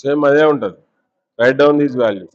Same అదే ఉంటుంది. Right down these value.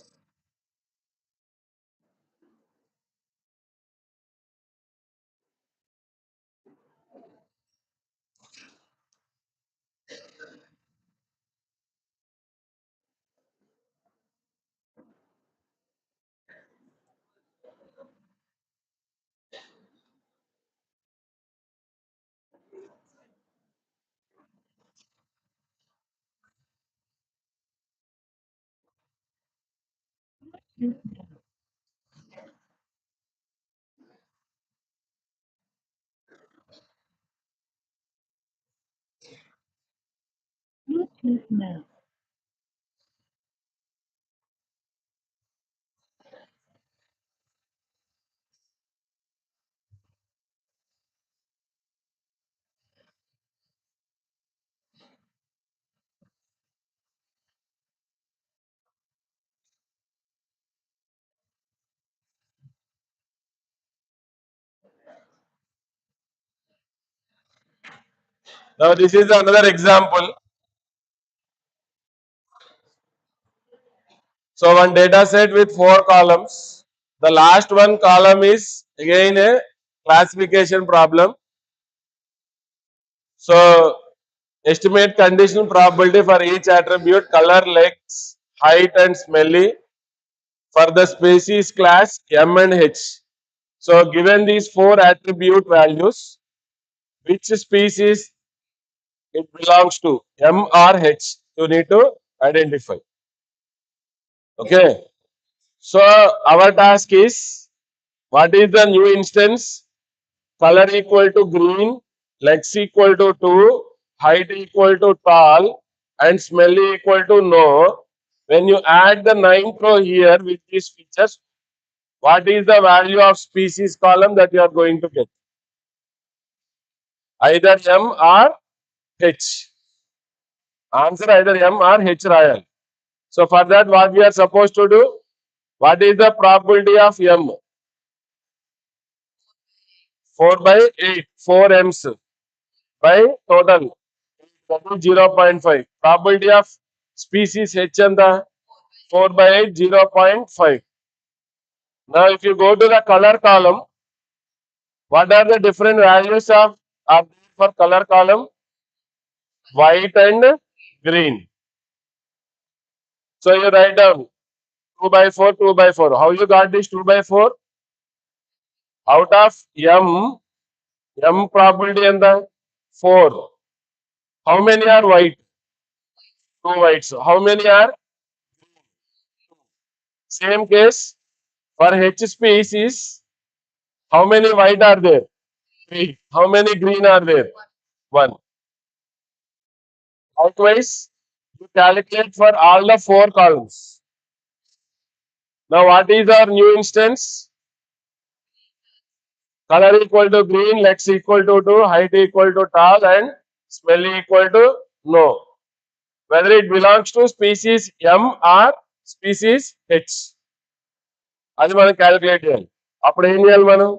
Now this is another example. So one data set with 4 columns. The last one column is again a classification problem. So estimate conditional probability for each attribute, color, legs, height and smelly for the species class M and H. So given these 4 attribute values, which species it belongs to, M or H, you need to identify. Okay. So our task is, what is the new instance? Color equal to green, legs equal to 2, height equal to tall and smelly equal to no. When you add the 9th row here with these features, what is the value of species column that you are going to get? Either M or H. Answer either M or H royal. So for that, what we are supposed to do? What is the probability of M? 4 by 8, 4 M's by total. That is 0.5. Probability of species H and the 4 by 8, 0.5. Now if you go to the color column, what are the different values of for color column? White and green. So you write down 2 by 4, 2 by 4. How you got this 2 by 4? Out of M probability and the 4. How many are white? 2 whites. How many are? Same case for H species. How many white are there? 3. How many green are there? 1. Likewise, you calculate for all the 4 columns. Now what is our new instance? Color equal to green, legs equal to 2, height equal to tall, and smell equal to no. Whether it belongs to species M or species H. అది మనం calculate చేయాలి. అప్పుడు ఏం చేయాలి మనం?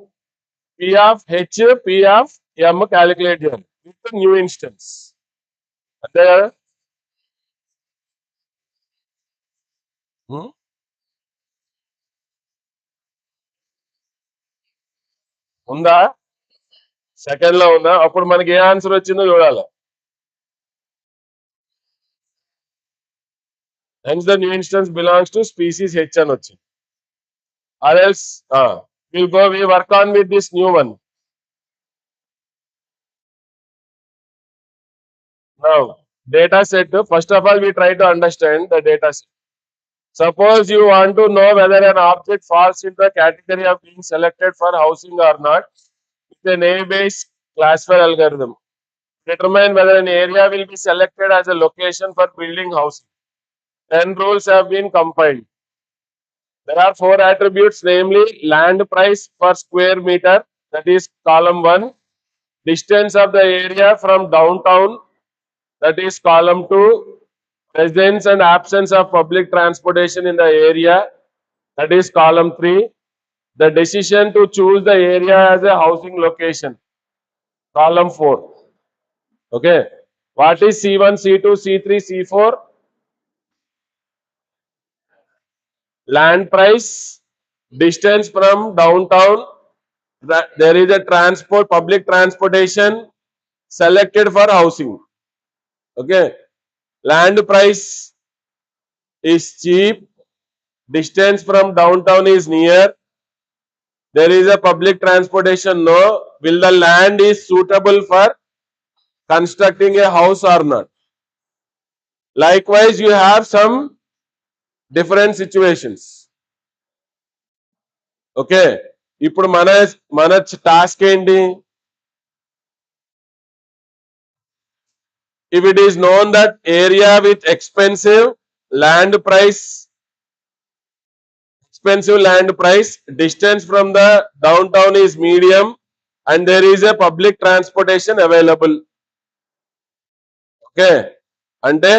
P of H, P of M calculate చేయాలి with new instance. అంతే కదా? ఉందా? సెకండ్ లో ఉందా? అప్పుడు మనకి ఏ ఆన్సర్ వచ్చిందో చూడాలి. Hence the new instance belongs to species H అని వచ్చింది. Or else, we work on with this new one. Now, data set. First of all, we try to understand the data set. Suppose you want to know whether an object falls into the category of being selected for housing or not with an A-based classifier algorithm. Determine whether an area will be selected as a location for building housing. 10 rules have been compiled. There are 4 attributes, namely land price per square meter, that is column 1, distance of the area from downtown, that is column 2, presence and absence of public transportation in the area, that is column 3, the decision to choose the area as a housing location, column 4. Okay. What is C1, C2, C3, C4? Land price, distance from downtown, there is a public transportation selected for housing. Okay. Land price is cheap, distance from downtown is near, there is a public transportation, no. Will the land is suitable for constructing a house or not? Likewise, you have some different situations. Okay. ఇప్పుడు మన task ఏంటి? If it is known that area with expensive land price, distance from the downtown is medium, and there is a public transportation available. Okay. అంటే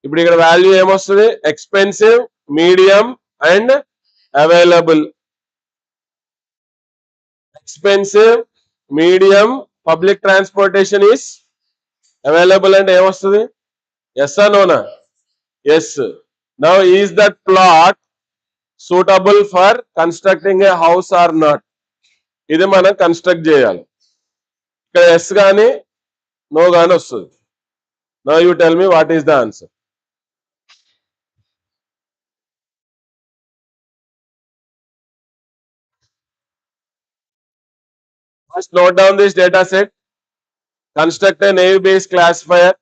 ఇప్పుడు ఇక్కడ value ఏమొస్తుంది? Expensive, medium and available. Expensive, medium, public transportation is available అంటే ఏమొస్తుంది? Yes ఆ నోనా? Yes. Now is that plot suitable for constructing a house or not? ఇది మనం కన్స్ట్రక్ట్ చేయాలి. ఇక్కడ ఎస్ కానీ నో కానీ వస్తుంది. Now you tell me what is the answer. First note down this data set. Construct a naive-based classifier.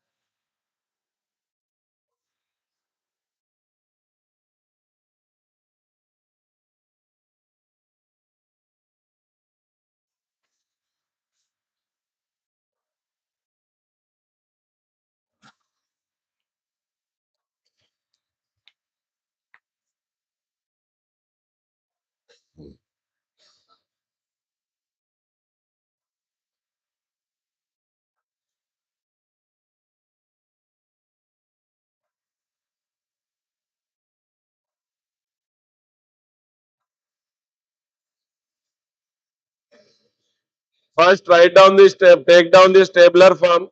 First, write down this, take down this tabular form.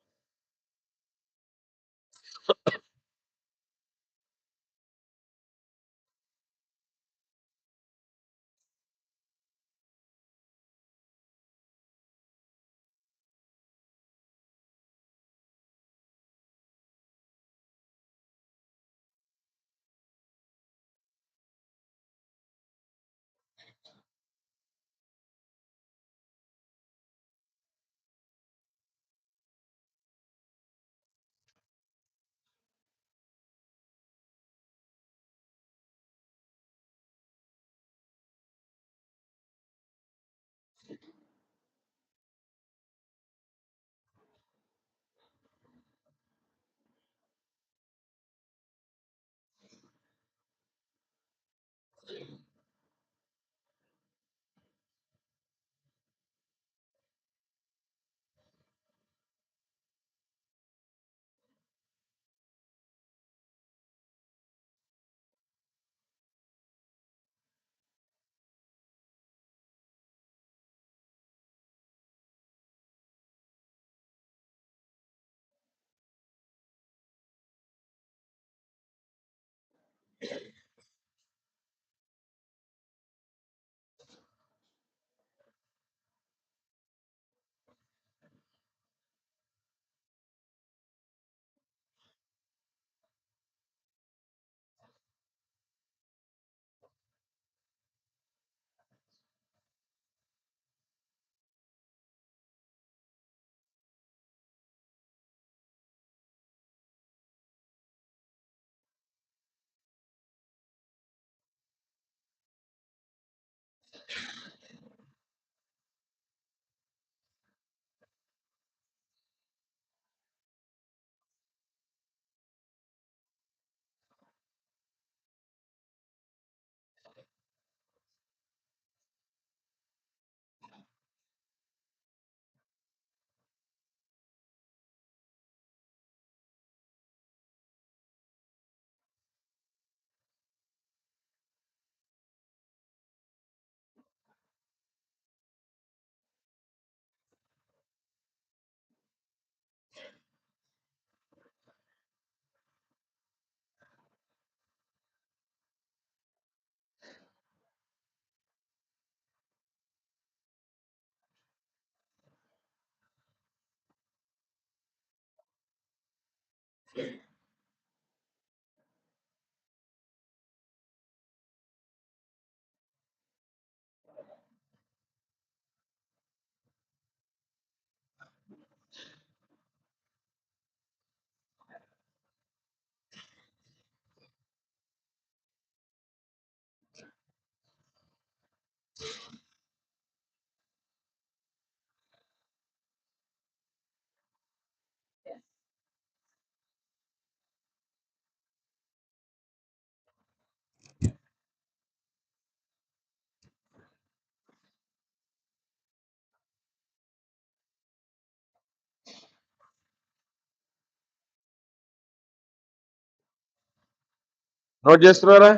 Note చేస్తున్నారా?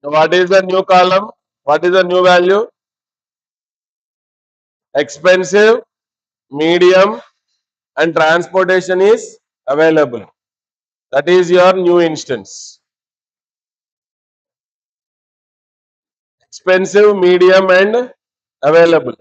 What is the new column? What is the new value? Expensive, medium, and transportation is available. That is your new instance. Expensive, medium, and available.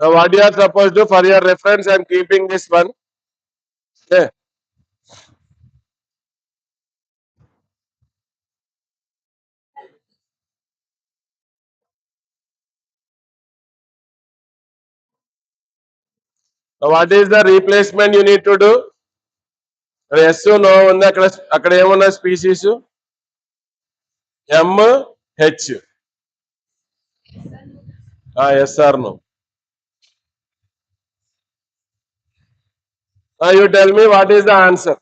Now, what you are supposed to do for your reference, I am keeping this one. Okay. Now, what is the replacement you need to do? Yes no ఉంది అక్కడ అక్కడ ఏమన్నా species M H S R no you tell me what is the answer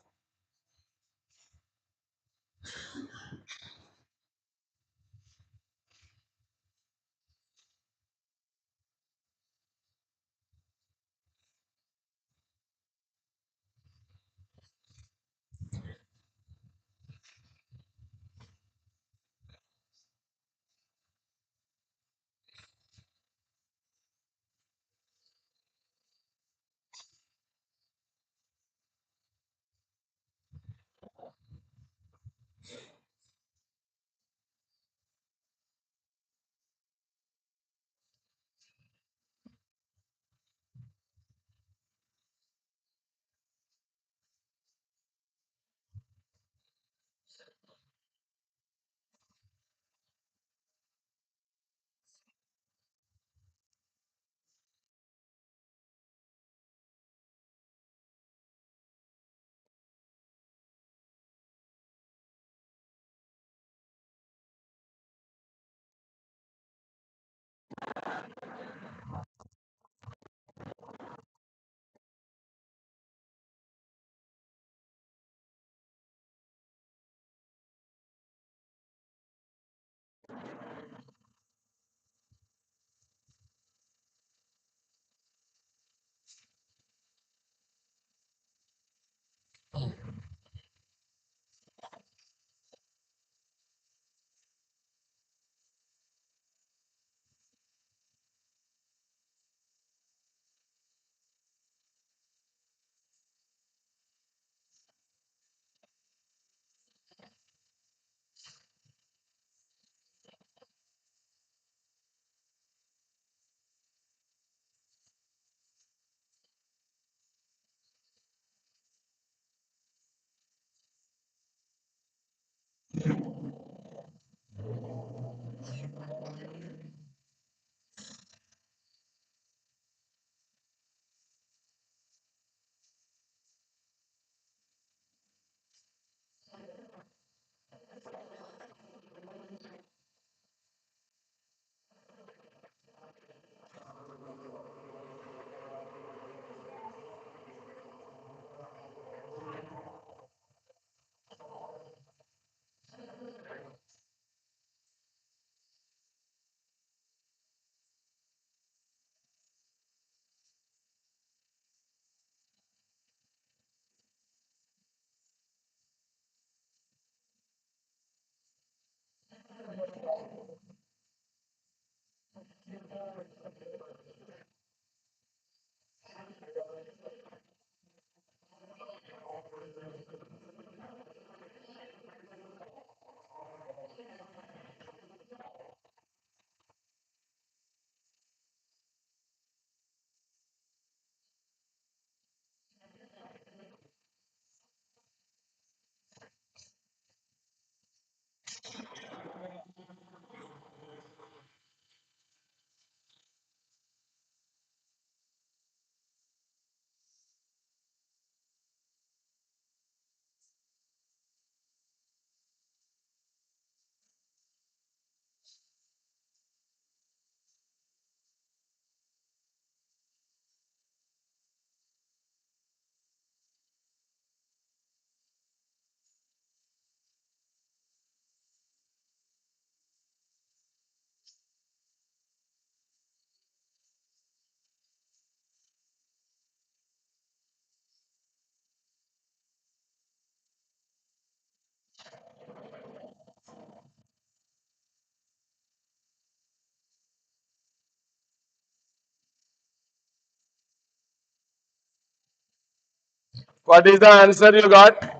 What is the answer you got?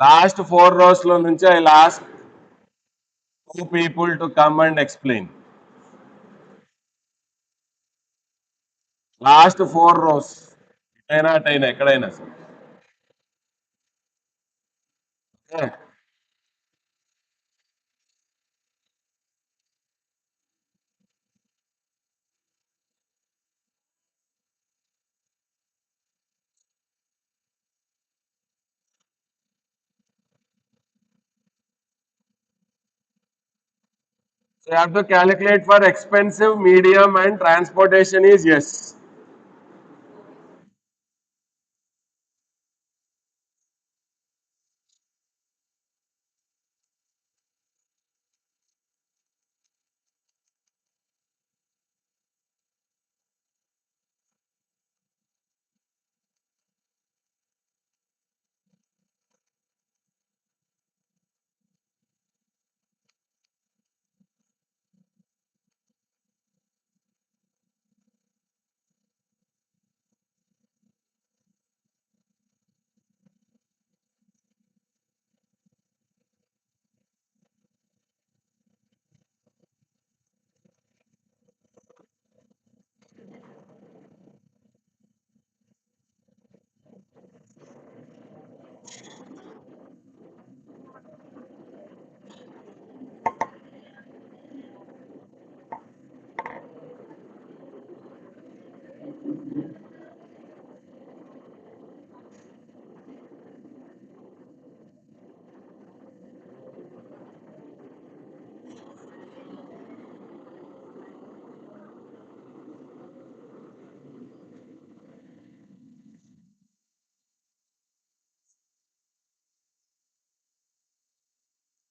Last four rows lo nunchi I'll ask two people to come and explain. Last four rows. Idaina ekkadaina sir. Okay. So you have to calculate for expensive, medium, and transportation is yes.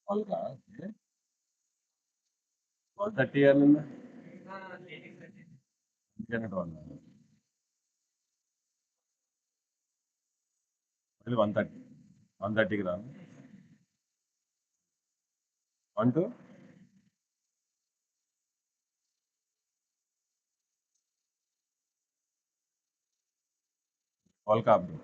Okay. 130 ఏమన్నా? ఇంకేనట వాళ్ళు. ఇది 130. 130కి రా. 1 to Volca bro.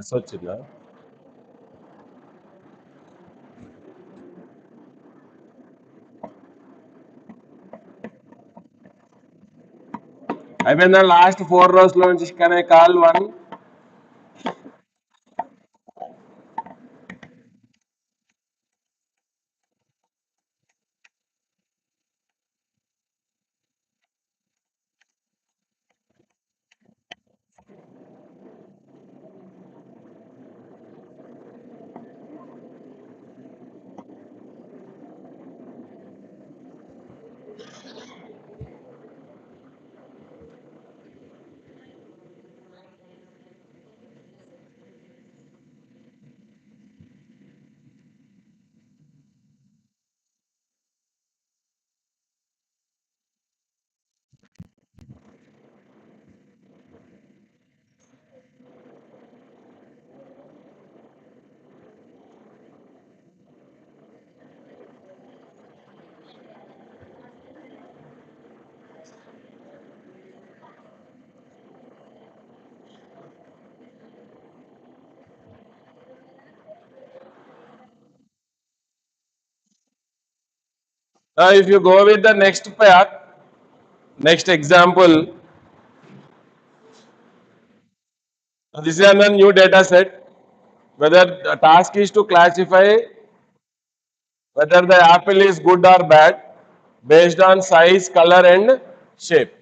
Yes వచ్చిందా? అయిపోయిందా? Last four rows లో నుంచి can I call one? Now, if you go with the next path, next example, this is a new data set. Whether the task is to classify whether the apple is good or bad based on size, color, and shape.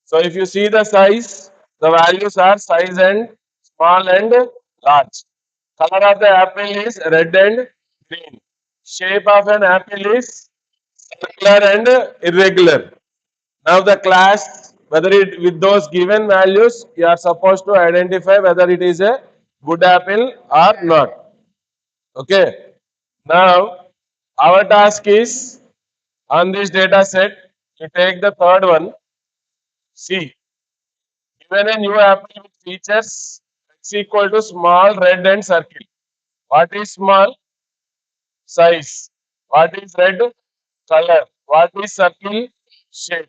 So, if you see the size, the values are size and small and large. Color of the apple is red and green. Shape of an apple is circular and irregular. Now the class, whether it with those given values, you are supposed to identify whether it is a good apple or not. Okay. Now our task is on this data set to take the third one. See, given a new apple with features x equal to small red and circle. What is small? Size. What is red? Color. What is circle? Shape.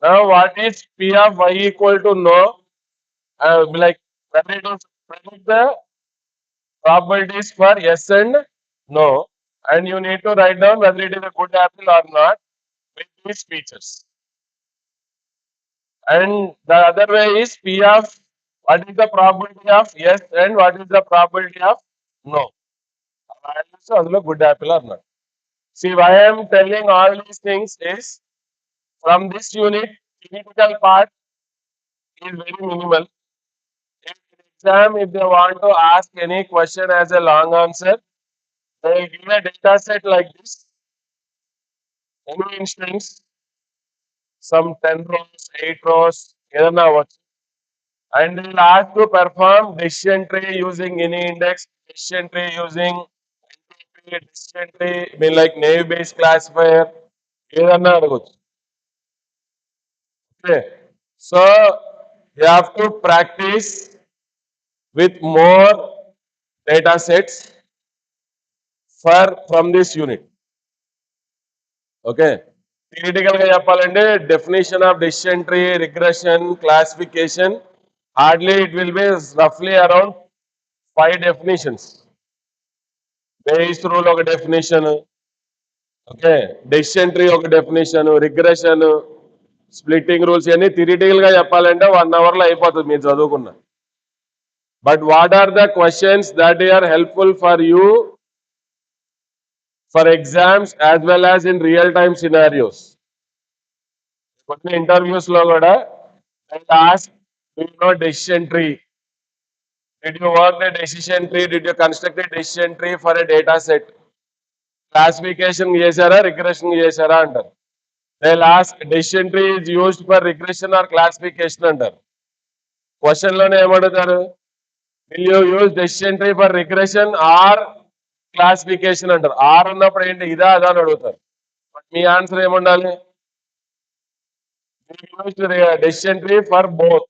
Now what is P of y equal to no? Like whether it is predict the probabilities for yes and no, and you need to write down whether it is a good apple or not with these features. And the other way is P of what is the probability of yes and what is the probability of no. So అందులో good apple or not. See why I am telling all these things is from this unit theoretical part is very minimal. In exam, if they want to ask any question as a long answer, they will give a data set like this. Any instance, some 10 rows, 8 rows, ఏదన్నా అవ్వచ్చు. And they will ask to perform decision tree using any index, decision tree using NTP, decision tree, mean like naive based classifier, ఏదన్నా అడగొచ్చు. Okay. So you have to practice with more data sets for from this unit. Okay. Theoretical గా చెప్పాలంటే definition of decision tree, regression, classification, hardly it will be roughly around 5 definitions. Bayes rule ఒక definition, okay, decision tree ఒక definition, regression, splitting rules అన్ని theoretical గా చెప్పాలంటే 1 hour లో అయిపోతుంది మీరు చదువుకున్న. But what are the questions that are helpful for you for exams as well as in real time scenarios? కొన్ని ఇంటర్వ్యూస్ లో కూడా ask, do you know decision tree? Did you work the decision tree? Did you construct a decision tree for a data set? Classification చేశారా regression చేశారా అంటారు. They'll ask decision tree is used for regression or classification అంటారు. Question లోనే ఏమడుగుతారు? Will you use decision tree for regression or classification అంటారు. Are అన్నప్పుడు ఏంటి ఇదా అదా అని అడుగుతారు. బట్ మీ ఆన్సర్ ఏముండాలి? Decision tree for both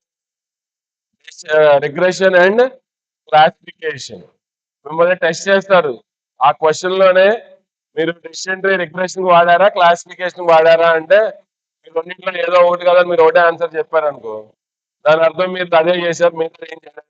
regression and classification. మిమ్మల్ని టెస్ట్ చేస్తారు. ఆ క్వశ్చన్ లోనే మీరు డెసిషన్ ట్రీ రిగ్రెషన్ వాడారా క్లాసిఫికేషన్ వాడారా అంటే మీరు రెండింటిలో ఏదో ఒకటి కదా మీరు ఒకటే ఆన్సర్ చెప్పారు అనుకో, దాని అర్థం మీరు అదే చేశారు, మీరు ఏం చేయలేదు.